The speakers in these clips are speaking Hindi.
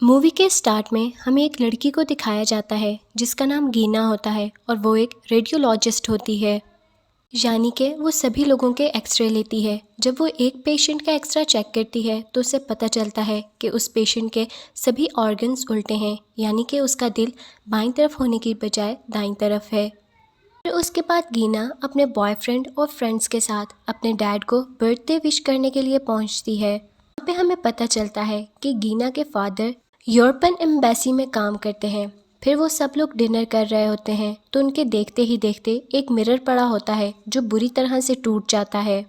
मूवी के स्टार्ट में हमें एक लड़की को दिखाया जाता है जिसका नाम गीना होता है और वो एक रेडियोलॉजिस्ट होती है। यानी कि वो सभी लोगों के एक्सरे लेती है। जब वो एक पेशेंट का एक्सरा चेक करती है तो उसे पता चलता है कि उस पेशेंट के सभी ऑर्गन्स उल्टे हैं, यानी कि उसका दिल बाईं तरफ होने की बजाय दाईं तरफ है। फिर उसके बाद गीना अपने बॉयफ्रेंड और फ्रेंड्स के साथ अपने डैड को बर्थडे विश करने के लिए पहुंचती है। यहाँ पे हमें पता चलता है कि गीना के फादर यूरोपियन एम्बेसी में काम करते हैं। फिर वो सब लोग डिनर कर रहे होते हैं तो उनके देखते ही देखते एक मिरर पड़ा होता है जो बुरी तरह से टूट जाता है।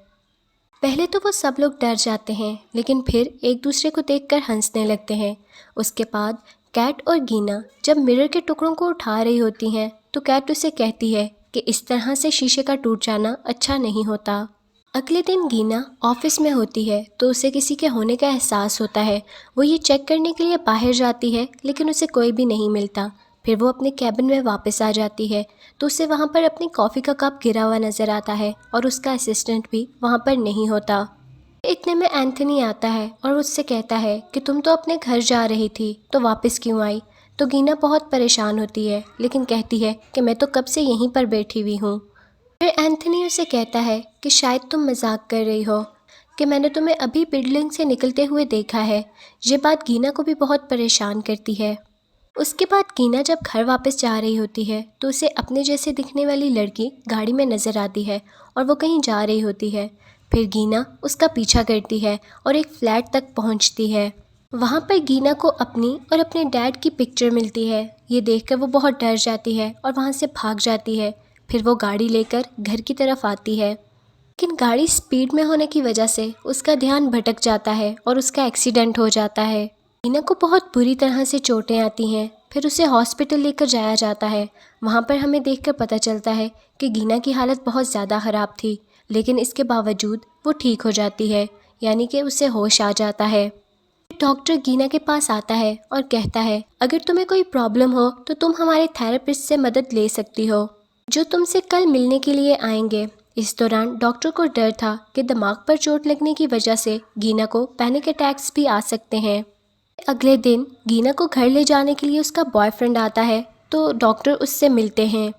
पहले तो वो सब लोग डर जाते हैं, लेकिन फिर एक दूसरे को देखकर हंसने लगते हैं। उसके बाद कैट और गीना जब मिरर के टुकड़ों को उठा रही होती हैं तो कैट उसे कहती है कि इस तरह से शीशे का टूट जाना अच्छा नहीं होता। अगले दिन गीना ऑफिस में होती है तो उसे किसी के होने का एहसास होता है। वो ये चेक करने के लिए बाहर जाती है लेकिन उसे कोई भी नहीं मिलता। फिर वो अपने कैबिन में वापस आ जाती है तो उसे वहाँ पर अपनी कॉफ़ी का कप गिरा हुआ नज़र आता है और उसका असिस्टेंट भी वहाँ पर नहीं होता। इतने में एंथनी आता है और उससे कहता है कि तुम तो अपने घर जा रही थी तो वापस क्यों आई। तो गीना बहुत परेशान होती है लेकिन कहती है कि मैं तो कब से यहीं पर बैठी हुई हूँ। फिर एंथनी उसे कहता है कि शायद तुम मजाक कर रही हो, कि मैंने तुम्हें अभी बिल्डिंग से निकलते हुए देखा है। ये बात गीना को भी बहुत परेशान करती है। उसके बाद गीना जब घर वापस जा रही होती है तो उसे अपने जैसे दिखने वाली लड़की गाड़ी में नज़र आती है और वो कहीं जा रही होती है। फिर गीना उसका पीछा करती है और एक फ्लैट तक पहुंचती है। वहाँ पर गीना को अपनी और अपने डैड की पिक्चर मिलती है। ये देखकर वो बहुत डर जाती है और वहाँ से भाग जाती है। फिर वो गाड़ी लेकर घर की तरफ आती है, लेकिन गाड़ी स्पीड में होने की वजह से उसका ध्यान भटक जाता है और उसका एक्सीडेंट हो जाता है। गीना को बहुत बुरी तरह से चोटें आती हैं। फिर उसे हॉस्पिटल लेकर जाया जाता है। वहाँ पर हमें देखकर पता चलता है कि गीना की हालत बहुत ज़्यादा ख़राब थी, लेकिन इसके बावजूद वो ठीक हो जाती है, यानी कि उसे होश आ जाता है। डॉक्टर गीना के पास आता है और कहता है अगर तुम्हें कोई प्रॉब्लम हो तो तुम हमारे थेरेपिस्ट से मदद ले सकती हो, जो तुमसे कल मिलने के लिए आएंगे। इस दौरान डॉक्टर को डर था कि दिमाग पर चोट लगने की वजह से गीना को पैनिक अटैक्स भी आ सकते हैं। अगले दिन गीना को घर ले जाने के लिए उसका बॉयफ्रेंड आता है तो डॉक्टर उससे मिलते हैं,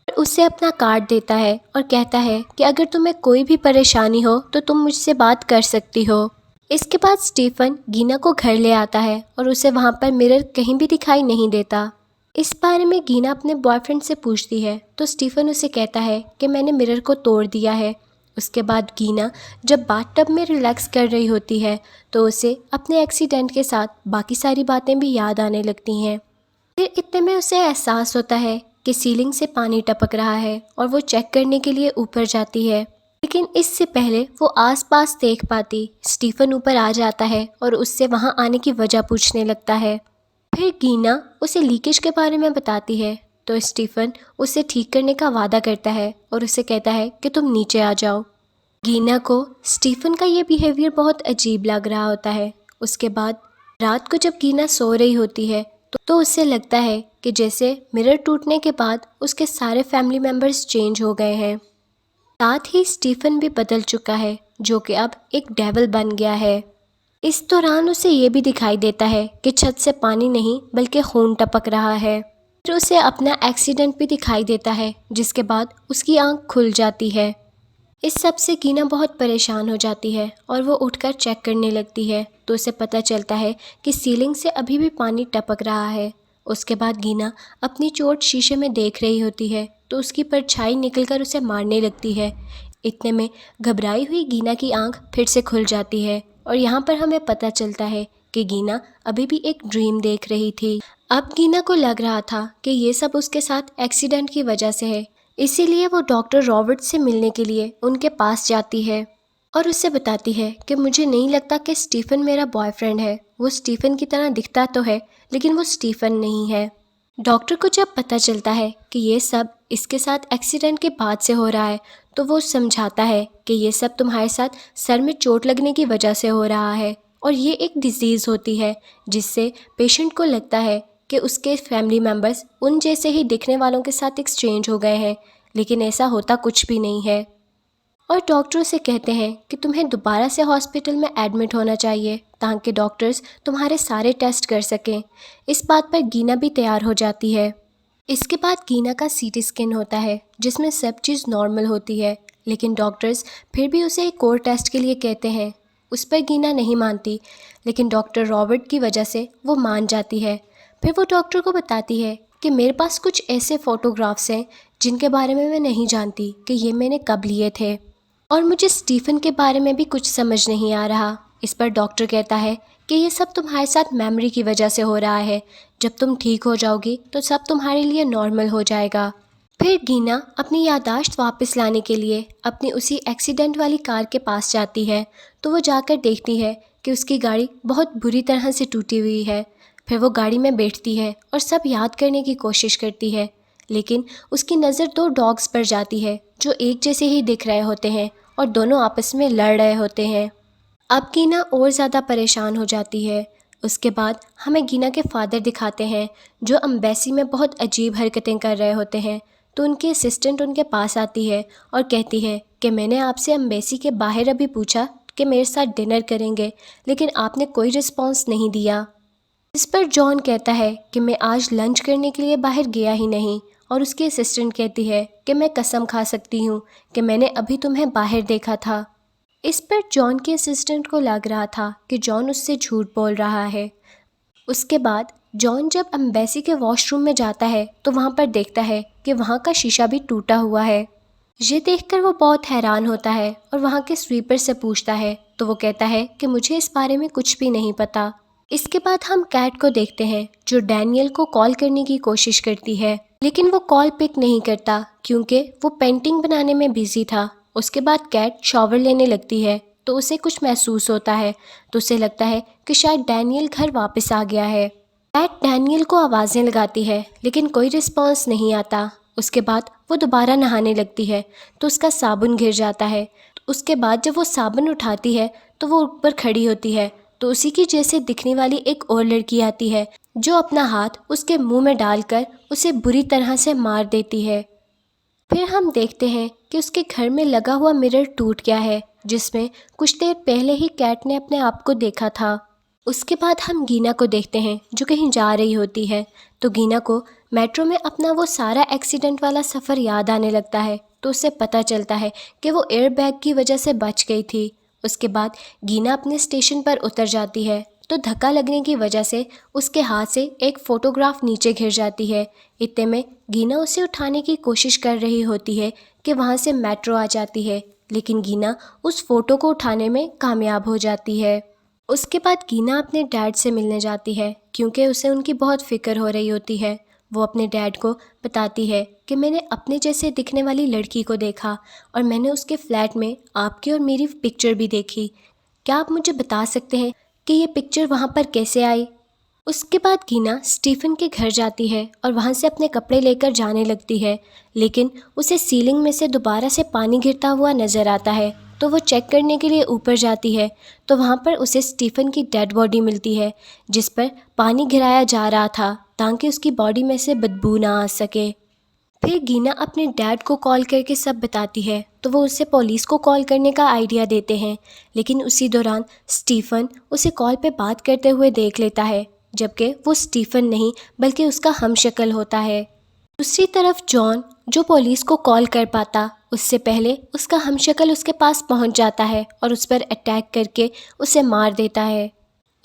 उसे अपना कार्ड देता है और कहता है कि अगर तुम्हें कोई भी परेशानी हो तो तुम मुझसे बात कर सकती हो। इसके बाद स्टीफन गीना को घर ले आता है और उसे वहाँ पर मिरर कहीं भी दिखाई नहीं देता। इस बारे में गीना अपने बॉयफ्रेंड से पूछती है तो स्टीफन उसे कहता है कि मैंने मिरर को तोड़ दिया है। उसके बाद गीना जब बाथटब में रिलैक्स कर रही होती है तो उसे अपने एक्सीडेंट के साथ बाकी सारी बातें भी याद आने लगती हैं। फिर इतने में उसे एहसास होता है कि सीलिंग से पानी टपक रहा है और वो चेक करने के लिए ऊपर जाती है, लेकिन इससे पहले वो आसपास देख पाती स्टीफन ऊपर आ जाता है और उससे वहाँ आने की वजह पूछने लगता है। फिर गीना उसे लीकेज के बारे में बताती है तो स्टीफन उसे ठीक करने का वादा करता है और उसे कहता है कि तुम नीचे आ जाओ। गीना को स्टीफन का ये बिहेवियर बहुत अजीब लग रहा होता है। उसके बाद रात को जब गीना सो रही होती है तो उसे लगता है कि जैसे मिरर टूटने के बाद उसके सारे फैमिली मेम्बर्स चेंज हो गए हैं। साथ ही स्टीफन भी बदल चुका है, जो कि अब एक डेविल बन गया है। इस दौरान उसे ये भी दिखाई देता है कि छत से पानी नहीं बल्कि खून टपक रहा है। फिर उसे अपना एक्सीडेंट भी दिखाई देता है, जिसके बाद उसकी आंख खुल जाती है। इस सब से गीना बहुत परेशान हो जाती है और वो उठकर चेक करने लगती है तो उसे पता चलता है कि सीलिंग से अभी भी पानी टपक रहा है। उसके बाद गीना अपनी चोट शीशे में देख रही होती है तो उसकी परछाई निकलकर उसे मारने लगती है। इतने में घबराई हुई गीना की आंख फिर से खुल जाती है और यहाँ पर हमें पता चलता है कि गीना अभी भी एक ड्रीम देख रही थी। अब गीना को लग रहा था कि ये सब उसके साथ एक्सीडेंट की वजह से है, इसीलिए वो डॉक्टर रॉबर्ट से मिलने के लिए उनके पास जाती है और उससे बताती है कि मुझे नहीं लगता कि स्टीफन मेरा बॉयफ्रेंड है। वो स्टीफन की तरह दिखता तो है लेकिन वो स्टीफन नहीं है। डॉक्टर को जब पता चलता है कि ये सब इसके साथ एक्सीडेंट के बाद से हो रहा है तो वो समझाता है कि ये सब तुम्हारे साथ सर में चोट लगने की वजह से हो रहा है और ये एक डिजीज़ होती है जिससे पेशेंट को लगता है कि उसके फैमिली मेम्बर्स उन जैसे ही दिखने वालों के साथ एक्सचेंज हो गए हैं, लेकिन ऐसा होता कुछ भी नहीं है। और डॉक्टर उसे कहते हैं कि तुम्हें दोबारा से हॉस्पिटल में एडमिट होना चाहिए ताकि डॉक्टर्स तुम्हारे सारे टेस्ट कर सकें। इस बात पर गीना भी तैयार हो जाती है। इसके बाद गीना का सीटी स्कैन होता है जिसमें सब चीज़ नॉर्मल होती है, लेकिन डॉक्टर्स फिर भी उसे एक और टेस्ट के लिए कहते हैं। उस पर गीना नहीं मानती, लेकिन डॉक्टर रॉबर्ट की वजह से वो मान जाती है। फिर वो डॉक्टर को बताती है कि मेरे पास कुछ ऐसे फ़ोटोग्राफ्स हैं जिनके बारे में मैं नहीं जानती कि ये मैंने कब लिए थे, और मुझे स्टीफ़न के बारे में भी कुछ समझ नहीं आ रहा। इस पर डॉक्टर कहता है कि ये सब तुम्हारे साथ मेमोरी की वजह से हो रहा है। जब तुम ठीक हो जाओगी तो सब तुम्हारे लिए नॉर्मल हो जाएगा। फिर गीना अपनी याददाश्त वापस लाने के लिए अपनी उसी एक्सीडेंट वाली कार के पास जाती है, तो वो जाकर देखती है कि उसकी गाड़ी बहुत बुरी तरह से टूटी हुई है। फिर वो गाड़ी में बैठती है और सब याद करने की कोशिश करती है, लेकिन उसकी नज़र दो डॉग्स पर जाती है जो एक जैसे ही दिख रहे होते हैं और दोनों आपस में लड़ रहे होते हैं। अब गीना और ज़्यादा परेशान हो जाती है। उसके बाद हमें गीना के फादर दिखाते हैं जो एम्बेसी में बहुत अजीब हरकतें कर रहे होते हैं। तो उनकी असिस्टेंट उनके पास आती है और कहती है कि मैंने आपसे एम्बेसी के बाहर अभी पूछा कि मेरे साथ डिनर करेंगे, लेकिन आपने कोई रिस्पॉन्स नहीं दिया। इस पर जॉन कहता है कि मैं आज लंच करने के लिए बाहर गया ही नहीं, और उसकी असिस्टेंट कहती है कि मैं कसम खा सकती हूँ कि मैंने अभी तुम्हें बाहर देखा था। इस पर जॉन के असिस्टेंट को लग रहा था कि जॉन उससे झूठ बोल रहा है। उसके बाद जॉन जब एम्बेसी के वॉशरूम में जाता है तो वहाँ पर देखता है कि वहाँ का शीशा भी टूटा हुआ है। ये देखकर वो बहुत हैरान होता है और वहाँ के स्वीपर से पूछता है, तो वो कहता है कि मुझे इस बारे में कुछ भी नहीं पता। इसके बाद हम कैट को देखते हैं जो डैनियल को कॉल करने की कोशिश करती है, लेकिन वो कॉल पिक नहीं करता क्योंकि वो पेंटिंग बनाने में बिजी था। उसके बाद कैट शॉवर लेने लगती है तो उसे कुछ महसूस होता है, तो उसे लगता है कि शायद डैनियल घर वापस आ गया है। कैट डैनियल को आवाज़ें लगाती है लेकिन कोई रिस्पॉन्स नहीं आता। उसके बाद वो दोबारा नहाने लगती है तो उसका साबुन गिर जाता है। उसके बाद जब वो साबुन उठाती है तो वो ऊपर खड़ी होती है, तो उसी की जैसे दिखने वाली एक और लड़की आती है जो अपना हाथ उसके मुंह में डालकर उसे बुरी तरह से मार देती है। फिर हम देखते हैं कि उसके घर में लगा हुआ मिरर टूट गया है जिसमें कुछ देर पहले ही कैट ने अपने आप को देखा था। उसके बाद हम गीना को देखते हैं जो कहीं जा रही होती है, तो गीना को मेट्रो में अपना वो सारा एक्सीडेंट वाला सफ़र याद आने लगता है, तो उसे पता चलता है कि वो एयरबैग की वजह से बच गई थी। उसके बाद गीना अपने स्टेशन पर उतर जाती है तो धक्का लगने की वजह से उसके हाथ से एक फ़ोटोग्राफ नीचे गिर जाती है। इतने में गीना उसे उठाने की कोशिश कर रही होती है कि वहाँ से मेट्रो आ जाती है, लेकिन गीना उस फ़ोटो को उठाने में कामयाब हो जाती है। उसके बाद गीना अपने डैड से मिलने जाती है क्योंकि उसे उनकी बहुत फ़िक्र हो रही होती है। वो अपने डैड को बताती है कि मैंने अपने जैसे दिखने वाली लड़की को देखा और मैंने उसके फ्लैट में आपकी और मेरी पिक्चर भी देखी। क्या आप मुझे बता सकते हैं कि ये पिक्चर वहाँ पर कैसे आई? उसके बाद गीना स्टीफन के घर जाती है और वहाँ से अपने कपड़े लेकर जाने लगती है, लेकिन उसे सीलिंग में से दोबारा से पानी गिरता हुआ नज़र आता है। तो वो चेक करने के लिए ऊपर जाती है तो वहाँ पर उसे स्टीफन की डेड बॉडी मिलती है जिस पर पानी गिराया जा रहा था ताकि उसकी बॉडी में से बदबू ना आ सके। फिर गीना अपने डैड को कॉल करके सब बताती है तो वो उसे पुलिस को कॉल करने का आइडिया देते हैं, लेकिन उसी दौरान स्टीफन उसे कॉल पे बात करते हुए देख लेता है, जबकि वो स्टीफन नहीं बल्कि उसका हमशक्ल होता है। दूसरी तरफ जॉन जो पुलिस को कॉल कर पाता उससे पहले उसका हमशक्ल उसके पास पहुंच जाता है और उस पर अटैक करके उसे मार देता है।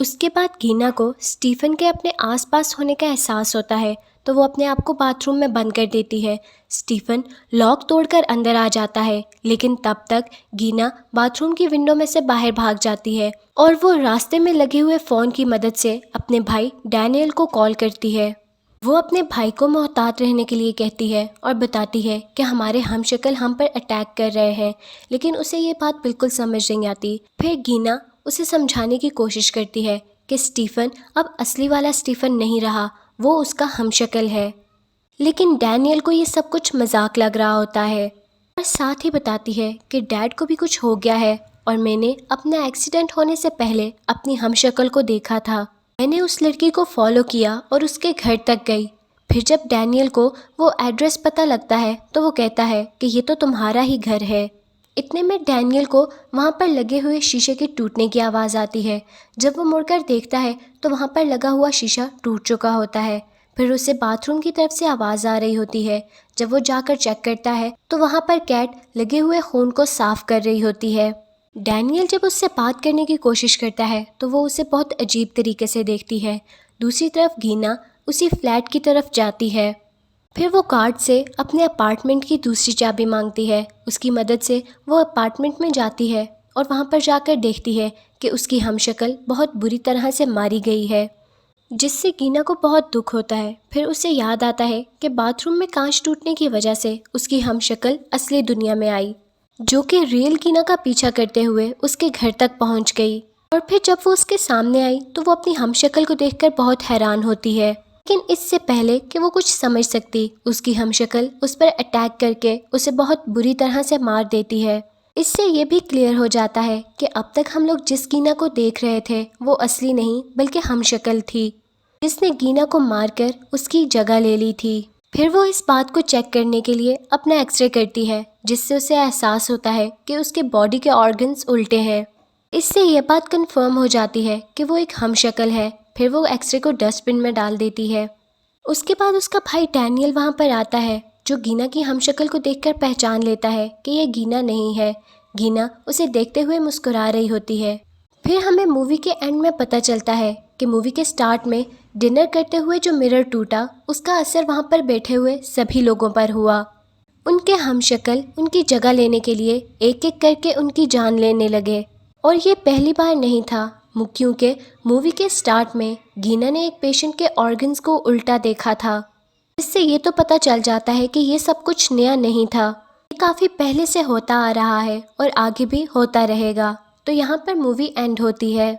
उसके बाद गीना को स्टीफन के अपने आसपास होने का एहसास होता है तो वो अपने आप को बाथरूम में बंद कर देती है। स्टीफन लॉक तोड़कर अंदर आ जाता है, लेकिन तब तक गीना बाथरूम की विंडो में से बाहर भाग जाती है और वो रास्ते में लगे हुए फ़ोन की मदद से अपने भाई डैनियल को कॉल करती है। वो अपने भाई को मोहतात रहने के लिए कहती है और बताती है कि हमारे हमशक्ल हम पर अटैक कर रहे हैं, लेकिन उसे ये बात बिल्कुल समझ नहीं आती। फिर गीना उसे समझाने की कोशिश करती है कि स्टीफन अब असली वाला स्टीफन नहीं रहा, वो उसका हमशक्ल है। लेकिन डैनियल को ये सब कुछ मजाक लग रहा होता है और साथ ही बताती है कि डैड को भी कुछ हो गया है और मैंने अपना एक्सीडेंट होने से पहले अपनी हमशक्ल को देखा था। मैंने उस लड़की को फॉलो किया और उसके घर तक गई। फिर जब डैनियल को वो एड्रेस पता लगता है तो वो कहता है कि ये तो तुम्हारा ही घर है। इतने में डैनियल को वहाँ पर लगे हुए शीशे के टूटने की आवाज़ आती है। जब वो मुड़कर देखता है तो वहाँ पर लगा हुआ शीशा टूट चुका होता है। फिर उसे बाथरूम की तरफ से आवाज़ आ रही होती है। जब वो जाकर चेक करता है तो वहाँ पर कैट लगे हुए खून को साफ कर रही होती है। डैनियल जब उससे बात करने की कोशिश करता है तो वो उसे बहुत अजीब तरीके से देखती है। दूसरी तरफ गीना उसी फ्लैट की तरफ जाती है। फिर वो गार्ड से अपने अपार्टमेंट की दूसरी चाबी मांगती है। उसकी मदद से वो अपार्टमेंट में जाती है और वहाँ पर जाकर देखती है कि उसकी हमशक्ल बहुत बुरी तरह से मारी गई है, जिससे गीना को बहुत दुख होता है। फिर उसे याद आता है कि बाथरूम में कांच टूटने की वजह से उसकी हमशक्ल असली दुनिया में आई, जो कि रियल गीना का पीछा करते हुए उसके घर तक पहुंच गई। और फिर जब वो उसके सामने आई तो वो अपनी हमशक्ल को देखकर बहुत हैरान होती है। लेकिन इससे पहले कि वो कुछ समझ सकती, उसकी हमशक्ल उस पर अटैक करके उसे बहुत बुरी तरह से मार देती है। इससे ये भी क्लियर हो जाता है कि अब तक हम लोग जिस गीना को देख रहे थे वो असली नहीं बल्कि हमशक्ल थी, जिसने गीना को मारकर उसकी जगह ले ली थी। फिर वो इस बात को चेक करने के लिए अपना एक्सरे करती है, जिससे उसे एहसास होता है कि उसके बॉडी के ऑर्गन्स उल्टे हैं। इससे यह बात कंफर्म हो जाती है कि वो एक हमशक्ल है। फिर वो एक्सरे को डस्टबिन में डाल देती है। उसके बाद उसका भाई डैनियल वहाँ पर आता है, जो गीना की हमशक्ल को देखकर पहचान लेता है कि यह गीना नहीं है। गीना उसे देखते हुए मुस्कुरा रही होती है। फिर हमें मूवी के एंड में पता चलता है कि मूवी के स्टार्ट में डिनर करते हुए जो मिरर टूटा, उसका असर वहाँ पर बैठे हुए सभी लोगों पर हुआ। उनके हमशक्ल उनकी जगह लेने के लिए एक एक करके उनकी जान लेने लगे। और ये पहली बार नहीं था, क्योंकि मूवी के स्टार्ट में गीना ने एक पेशेंट के ऑर्गन्स को उल्टा देखा था। इससे ये तो पता चल जाता है कि ये सब कुछ नया नहीं था, ये काफ़ी पहले से होता आ रहा है और आगे भी होता रहेगा। तो यहाँ पर मूवी एंड होती है।